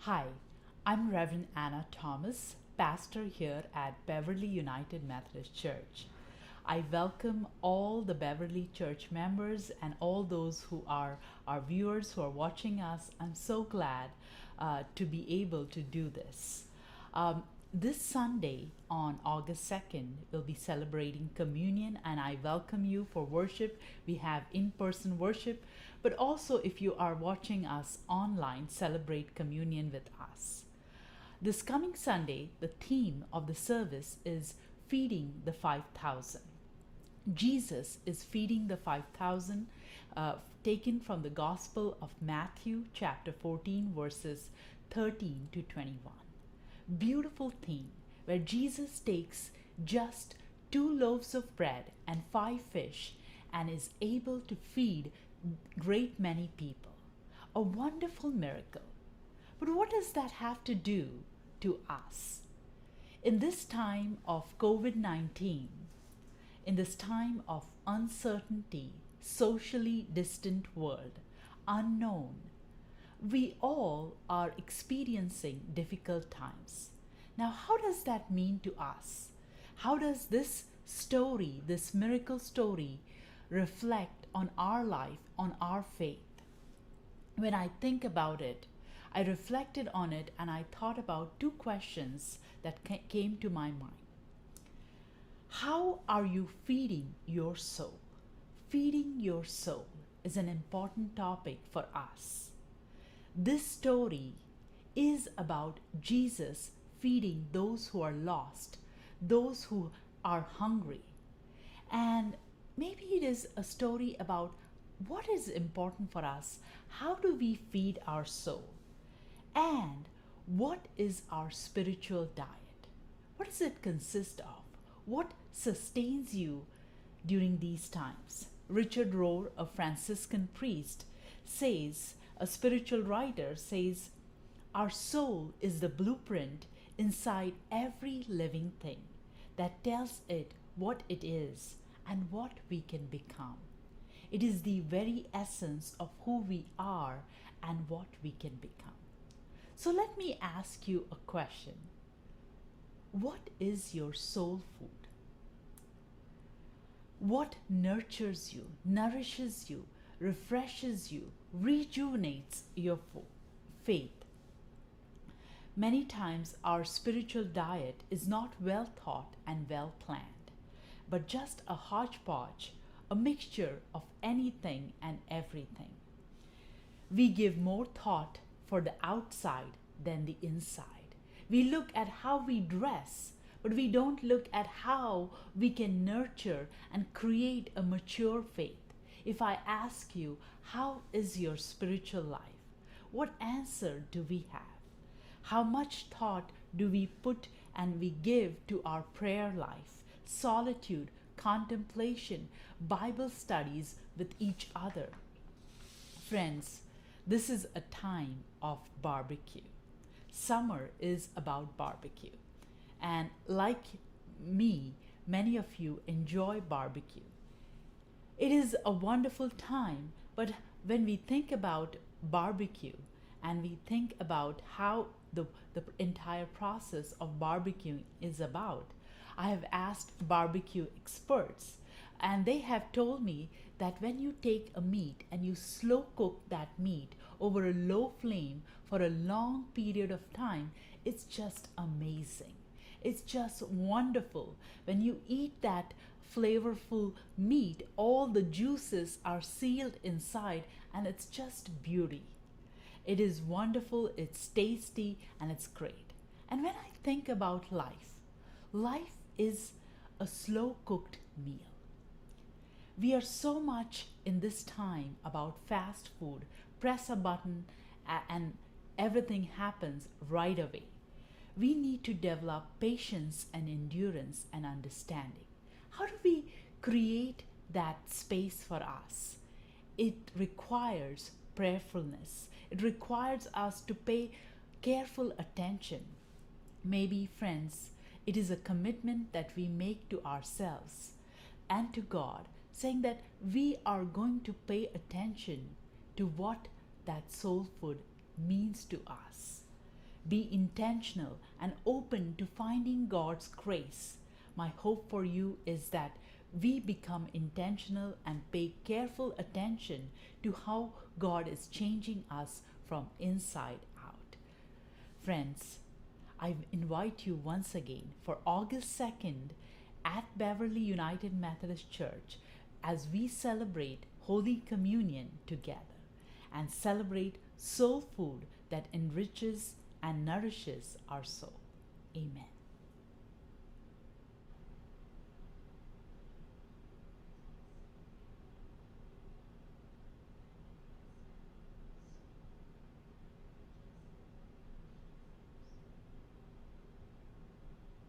Hi, I'm Reverend Anna Thomas, pastor here at Beverly United Methodist Church. I welcome all the Beverly Church members and all those who are our viewers who are watching us. I'm so glad to be able to do this. This Sunday on August 2nd, we'll be celebrating communion, and I welcome you for worship. We have in person worship, but also if you are watching us online, celebrate communion with us. This coming Sunday, the theme of the service is Feeding the 5,000. Jesus is feeding the 5,000, taken from the Gospel of Matthew, chapter 14, verses 13 to 21. Beautiful theme where Jesus takes just 2 loaves of bread and 5 fish and is able to feed great many people. A wonderful miracle. But what does that have to do to us? In this time of COVID 19, in this time of uncertainty, socially distant world, unknown, we all are experiencing difficult times. Now, how does that mean to us? How does this story, this miracle story, reflect on our life, on our faith? When I think about it, I reflected on it and I thought about two questions that came to my mind. How are you feeding your soul? Feeding your soul is an important topic for us. This story is about Jesus feeding those who are lost, those who are hungry. And maybe it is a story about what is important for us, how do we feed our soul, and what is our spiritual diet? What does it consist of? What sustains you during these times? Richard Rohr, a Franciscan priest, says, a spiritual writer says, our soul is the blueprint inside every living thing that tells it what it is and what we can become. It is the very essence of who we are and what we can become. So let me ask you a question. What is your soul food? What nurtures you, nourishes you, refreshes you, rejuvenates your faith? Many times our spiritual diet is not well thought and well planned, but just a hodgepodge, a mixture of anything and everything. We give more thought for the outside than the inside. We look at how we dress, but we don't look at how we can nurture and create a mature faith. If I ask you, how is your spiritual life? What answer do we have? How much thought do we put and we give to our prayer life, solitude, contemplation, Bible studies with each other? Friends, this is a time of barbecue. Summer is about barbecue. And like me, many of you enjoy barbecue. It is a wonderful time, but when we think about barbecue and we think about how the entire process of barbecuing is about, I have asked barbecue experts, and they have told me that when you take a meat and you slow cook that meat over a low flame for a long period of time, it's just amazing. It's just wonderful. When you eat that flavorful meat, all the juices are sealed inside and it's just beauty. It is wonderful, it's tasty, and it's great. And when I think about life, life is a slow cooked meal. We are so much in this time about fast food, press a button and everything happens right away. We need to develop patience and endurance and understanding. How do we create that space for us? It requires prayerfulness. It requires us to pay careful attention. Maybe, friends, it is a commitment that we make to ourselves and to God, saying that we are going to pay attention to what that soul food means to us. Be intentional and open to finding God's grace. My hope for you is that we become intentional and pay careful attention to how God is changing us from inside out. Friends, I invite you once again for August 2nd at Beverly United Methodist Church as we celebrate Holy Communion together and celebrate soul food that enriches and nourishes our soul. Amen.